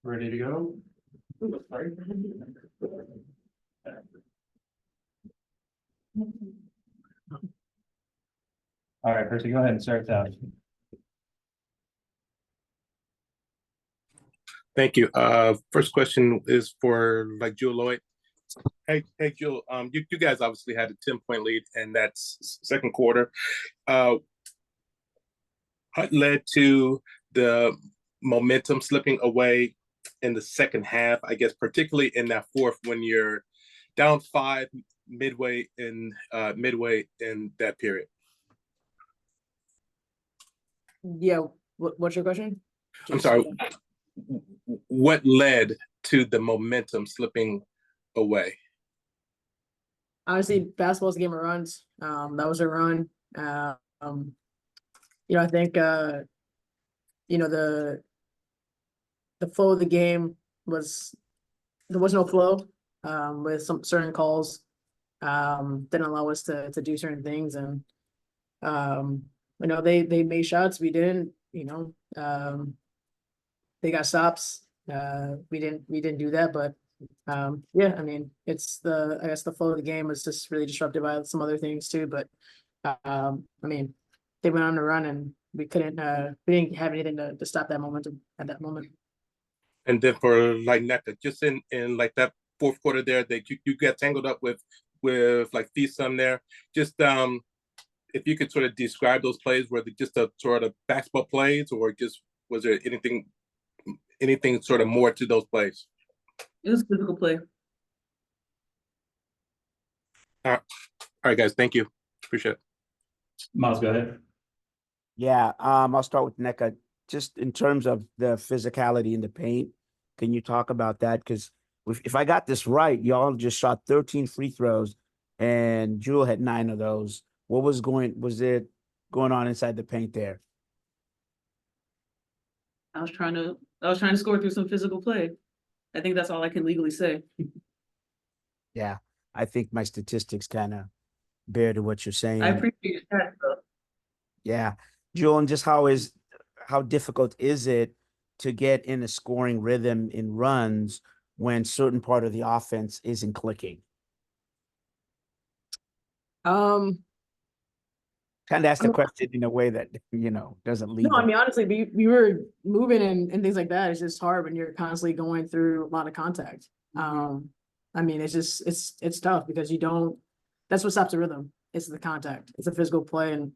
Ready to go? All right, Percy, go ahead and start that. Thank you. First question is for Jewel Lloyd. Hey, Jewel. You guys obviously had a 10-point lead, and that's second quarter. What led to the momentum slipping away in the second half? I guess particularly in that fourth, when you're down 5 midway in that period. Yeah. What's your question? I'm sorry. What led to the momentum slipping away? Honestly, basketball's a game of runs. That was a run. I think the flow of the game was, there was no flow with some certain calls. Didn't allow us to do certain things, and they made shots, we didn't. They got stops. We didn't do that, but yeah, I mean, I guess the flow of the game was just really disrupted by some other things too. But I mean, they went on the run, and we didn't have anything to stop that momentum at that moment. And then for NECA, just in that fourth quarter there, that you got tangled up with Feasum there. Just if you could sort of describe those plays, were they just a sort of basketball plays, or just was there anything sort of more to those plays? It was a physical play. All right, guys. Thank you. Appreciate it. Miles, go ahead. Yeah, I'll start with NECA. Just in terms of the physicality in the paint, can you talk about that? Because if I got this right, y'all just shot 13 free throws, and Jewel had 9 of those. What was it going on inside the paint there? I was trying to score through some physical play. I think that's all I can legally say. Yeah, I think my statistics kind of bear to what you're saying. I appreciate that, though. Yeah, Jewel, and just how difficult is it to get in a scoring rhythm in runs when certain part of the offense isn't clicking? Kind of ask the question in a way that, doesn't leave. No, I mean, honestly, we were moving and things like that. It's just hard when you're constantly going through a lot of contact. I mean, it's tough because that's what stops the rhythm. It's the contact. It's a physical play. And,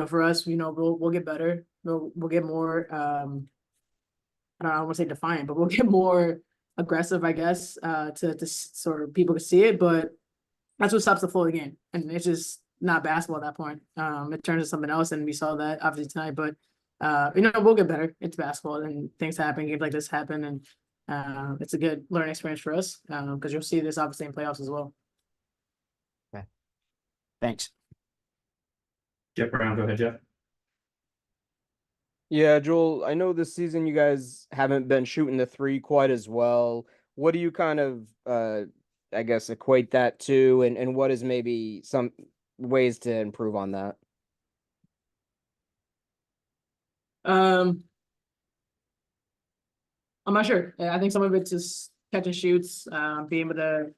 for us, we'll get better. We'll get more, I don't want to say defiant, but we'll get more aggressive, I guess, to sort of people to see it. But that's what stops the flow of the game. And it's just not basketball at that point. It turns to something else, and we saw that obviously tonight. But we'll get better. It's basketball, and things happen. Games like this happen, and it's a good learning experience for us because you'll see this obviously in playoffs as well. Okay, thanks. Jeff Brown, go ahead, Jeff. Yeah, Joel, I know this season you guys haven't been shooting the 3 quite as well. What do you kind of, I guess, equate that to, and what is maybe some ways to improve on that? I'm not sure. I think some of it's just catch and shoots, being able to.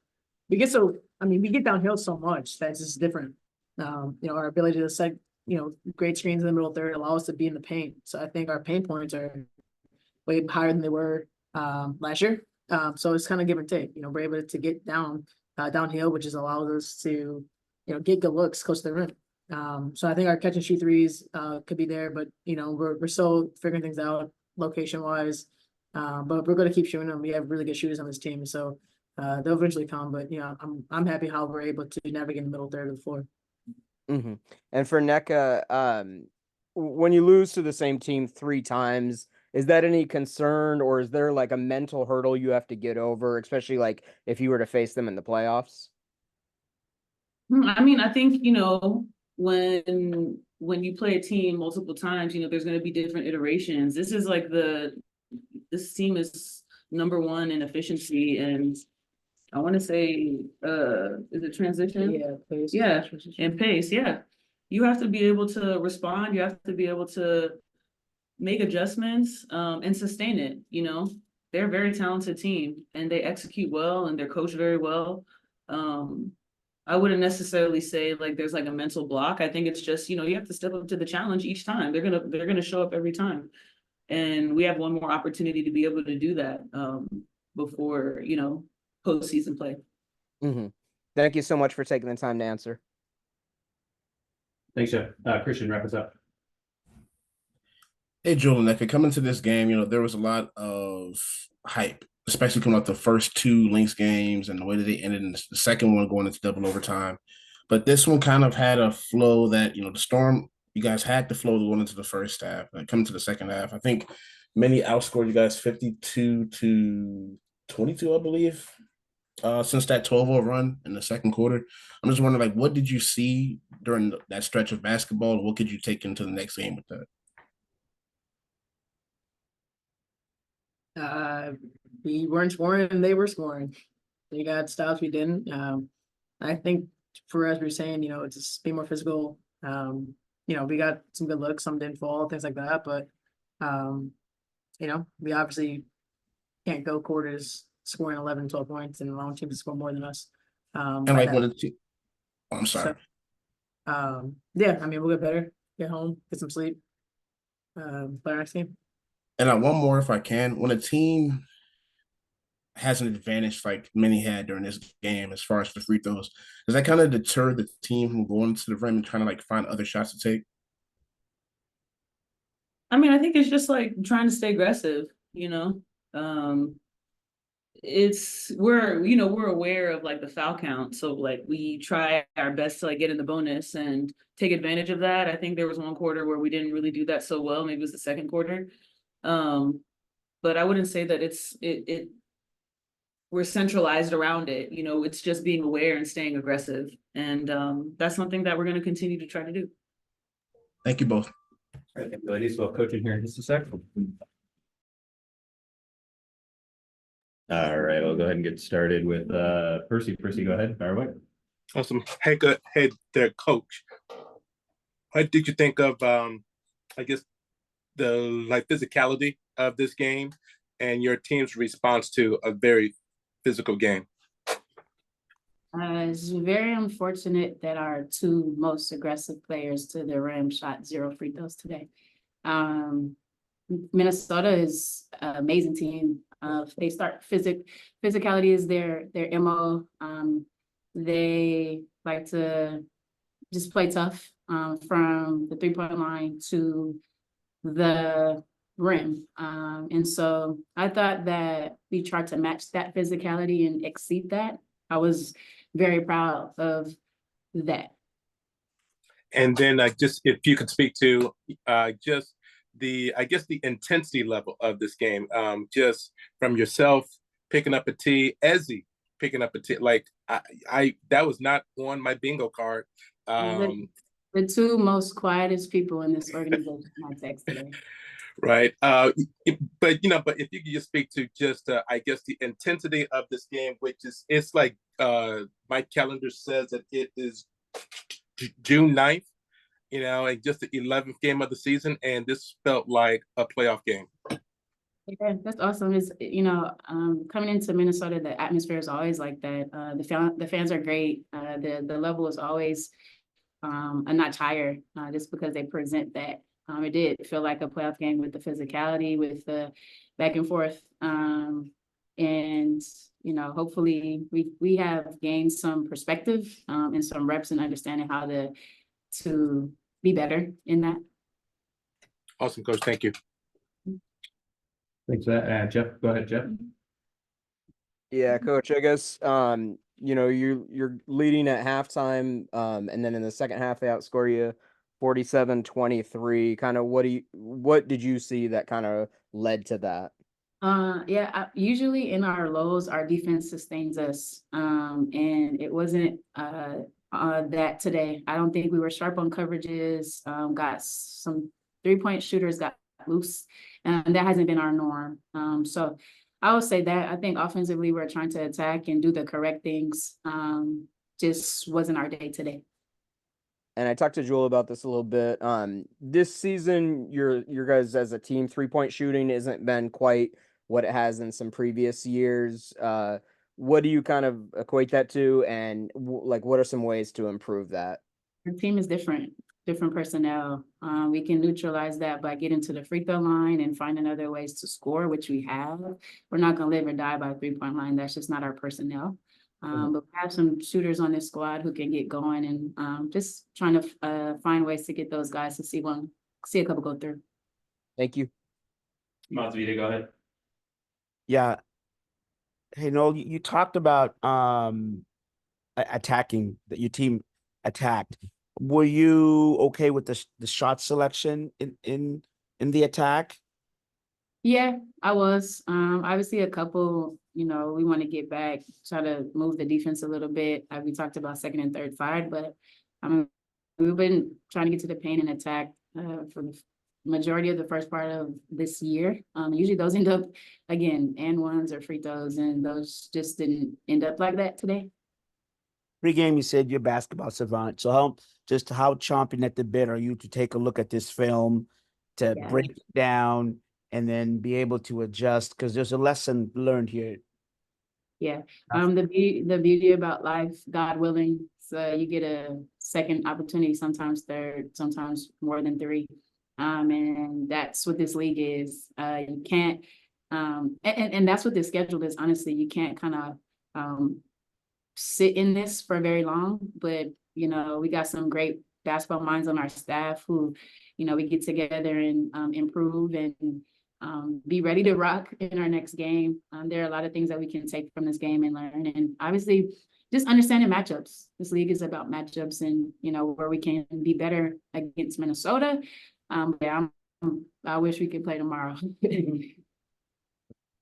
We get downhill so much that's just different. Our ability to set great screens in the middle third allow us to be in the paint. So I think our paint points are way higher than they were last year. So it's kind of give and take. We're able to get downhill, which just allows us to get good looks close to the rim. So I think our catch and shoot threes could be there, but we're still figuring things out location wise. But we're going to keep shooting them. We have really good shooters on this team, so they'll eventually come. But I'm happy how we're able to navigate the middle third of the floor. Mm-hmm. And for NECA, when you lose to the same team 3 times, is that any concern, or is there like a mental hurdle you have to get over, especially like if you were to face them in the playoffs? I mean, I think, when you play a team multiple times, there's going to be different iterations. This is like this team is #1 in efficiency, and I want to say, is it transition? Yeah, pace. Yeah, and pace. Yeah, you have to be able to respond. You have to be able to make adjustments, and sustain it, you know? They're a very talented team and they execute well and they're coached very well. I wouldn't necessarily say like there's like a mental block. I think it's just, you know, you have to step up to the challenge each time. They're gonna show up every time. And we have one more opportunity to be able to do that before, you know, postseason play. Thank you so much for taking the time to answer. Thanks, Jeff. Christian, wrap us up. Hey, Joel and Eka, coming to this game, there was a lot of hype, especially coming out the first two Lynx games and the way that they ended in the second one going into double overtime. But this one kind of had a flow that, the Storm, you guys had the flow going into the first half. And coming to the second half, I think many outscored you guys 52-22, I believe, since that 12-0 run in the second quarter. I'm just wondering, like, what did you see during that stretch of basketball? What could you take into the next game with that? We weren't scoring and they were scoring. They got stops, we didn't. I think for us, we're saying, it's just be more physical. We got some good looks, some didn't fall, things like that. But, we obviously can't go quarters scoring 11, 12 points and allowing teams to score more than us. And like when I'm sorry. We'll get better, get home, get some sleep, play our next game. And one more, if I can. When a team has an advantage like many had during this game as far as the free throws, does that kind of deter the team from going to the rim and trying to like find other shots to take? I mean, I think it's just like trying to stay aggressive, we're aware of like the foul count. So like we try our best to like get in the bonus and take advantage of that. I think there was one quarter where we didn't really do that so well. Maybe it was the second quarter. But I wouldn't say that we're centralized around it. It's just being aware and staying aggressive. And that's something that we're going to continue to try to do. Thank you both. All right, ladies, we'll coach in here in just a sec. All right, we'll go ahead and get started with Percy. Percy, go ahead. Fire away. Awesome. Hey, good. Hey there, coach. What did you think of, I guess, the physicality of this game and your team's response to a very physical game? It's very unfortunate that our two most aggressive players to the rim shot 0 free throws today. Minnesota is an amazing team. They start physicality is their MO. They like to just play tough from the 3-point line to the rim. And so I thought that we tried to match that physicality and exceed that. I was very proud of that. And then just if you could speak to just the intensity level of this game, just from yourself picking up a tee, Ezzy picking up a tee, like I that was not on my bingo card. The two most quietest people in this organization I text today. Right. But if you could just speak to just, I guess, the intensity of this game, which is, it's like my calendar says that it is June 9th, and just the 11th game of the season. And this felt like a playoff game. Yeah, that's awesome. Is coming into Minnesota, the atmosphere is always like that. The fans are great. The level is always a notch higher, just because they present that. It did feel like a playoff game with the physicality, with the back and forth. And hopefully we have gained some perspective and some reps and understanding how to be better in that. Awesome, Coach. Thank you. Thanks for that. Jeff, go ahead, Jeff. Yeah, Coach, I guess, you're leading at halftime, and then in the second half, they outscore you 47-23. Kind of what did you see that kind of led to that? Usually in our lows, our defense sustains us. And it wasn't that today. I don't think we were sharp on coverages, got some 3-point shooters got loose, and that hasn't been our norm. So I would say that I think offensively we're trying to attack and do the correct things. Just wasn't our day today. and I talked to Jewel about this a little bit. This season, your guys as a team 3-point shooting isn't been quite what it has in some previous years. What do you kind of equate that to, and like what are some ways to improve that? Our team is different personnel. We can neutralize that by getting to the free throw line and finding other ways to score, which we have. We're not gonna live or die by 3-point line. That's just not our personnel. But we have some shooters on this squad who can get going, and just trying to find ways to get those guys to see a couple go through. Thank you. Masvita, go ahead. Yeah. Hey, Noel, you talked about attacking, that your team attacked. Were you okay with the shot selection in the attack? Yeah, I was. Obviously a couple, we want to get back, try to move the defense a little bit. We talked about second and third fired, but we've been trying to get to the paint and attack for the majority of the first part of this year. Usually those end up again and ones or free throws, and those just didn't end up like that today. Pre-game, you said you're a basketball savant. So how chomping at the bit are you to take a look at this film, to Yeah. break it down, and then be able to adjust? Because there's a lesson learned here. Yeah. The beauty about life, God willing, so you get a second opportunity, sometimes third, sometimes more than 3. And that's what this league is. You can't, and that's what this schedule is. Honestly, you can't kind of sit in this for very long, but we got some great basketball minds on our staff who, we get together and improve and be ready to rock in our next game. There are a lot of things that we can take from this game and learn, and obviously just understanding matchups. This league is about matchups, and where we can be better against Minnesota. Yeah, I wish we could play tomorrow.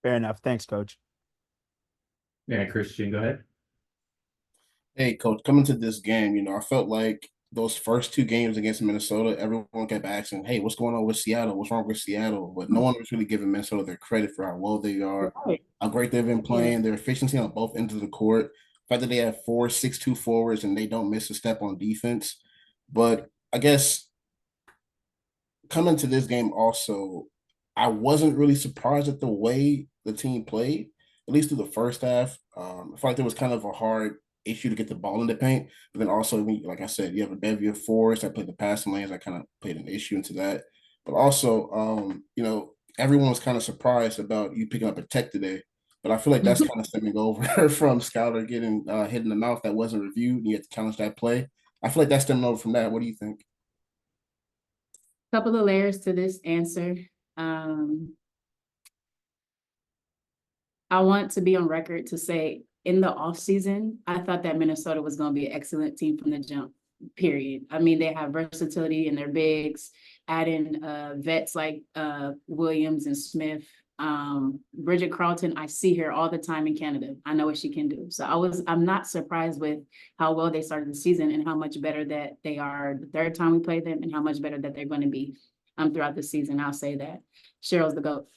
Fair enough. Thanks, Coach. Yeah, Christian, go ahead. Hey, Coach, coming to this game, I felt like those first 2 games against Minnesota, everyone kept asking, hey, what's going on with Seattle? What's wrong with Seattle? But no one was really giving Minnesota their credit for how well they are, how great they've been playing, their efficiency on both ends of the court. The fact that they have 4 6'2" forwards and they don't miss a step on defense. But I guess coming to this game also, I wasn't really surprised at the way the team played, at least through the first half. I felt like there was kind of a hard issue to get the ball in the paint, but then also, like I said, you have a bevy of forwards that play the passing lanes. That kind of played an issue into that. But also, everyone was kind of surprised about you picking up a tech today. But I feel like that's kind of stemming over from Schuyler getting hit in the mouth that wasn't reviewed, and you had to challenge that play. I feel like that's stemming over from that. What do you think? Couple of layers to this answer. I want to be on record to say in the off season, I thought that Minnesota was going to be an excellent team from the jump, period. I mean, they have versatility in their bigs, add in vets like Williams and Smith. Bridget Carlton, I see her all the time in Canada. I know what she can do. So I'm not surprised with how well they started the season and how much better that they are the third time we played them and how much better that they're going to be throughout the season. I'll say that. Cheryl's the GOAT.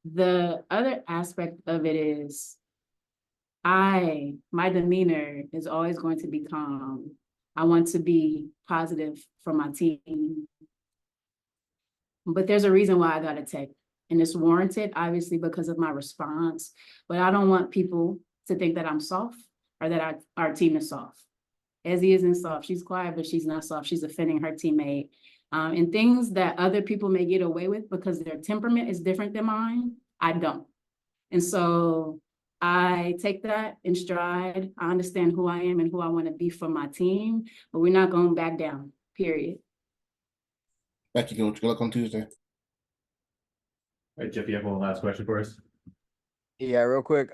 The other aspect of it is my demeanor is always going to be calm. I want to be positive for my team. But there's a reason why I got a tech. And it's warranted, obviously, because of my response. But I don't want people to think that I'm soft or that our team is soft. Ezzy isn't soft. She's quiet, but she's not soft. She's offending her teammate. And things that other people may get away with because their temperament is different than mine, I don't. And so I take that in stride. I understand who I am and who I want to be for my team, but we're not going back down, period. Thank you, Coach. Good luck on Tuesday. All right, Jeff, you have one last question for us? Yeah, real quick.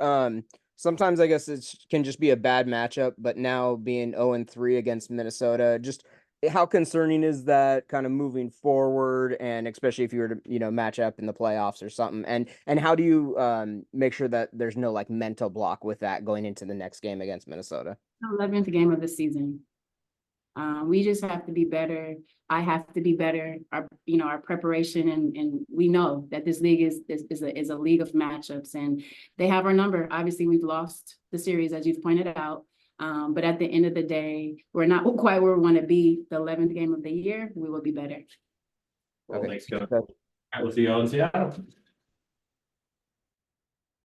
Sometimes I guess it can just be a bad matchup, but now being 0-3 against Minnesota, just how concerning is that kind of moving forward, and especially if you were to, match up in the playoffs or something, and how do you make sure that there's no like mental block with that going into the next game against Minnesota? 11th game of the season. We just have to be better. I have to be better. Our preparation, and we know that this league is a league of matchups, and they have our number. Obviously, we've lost the series, as you've pointed out. But at the end of the day, we're not quite where we want to be. The 11th game of the year, we will be better. Well, Okay. thanks, Coach. Okay. We'll see you all in Seattle.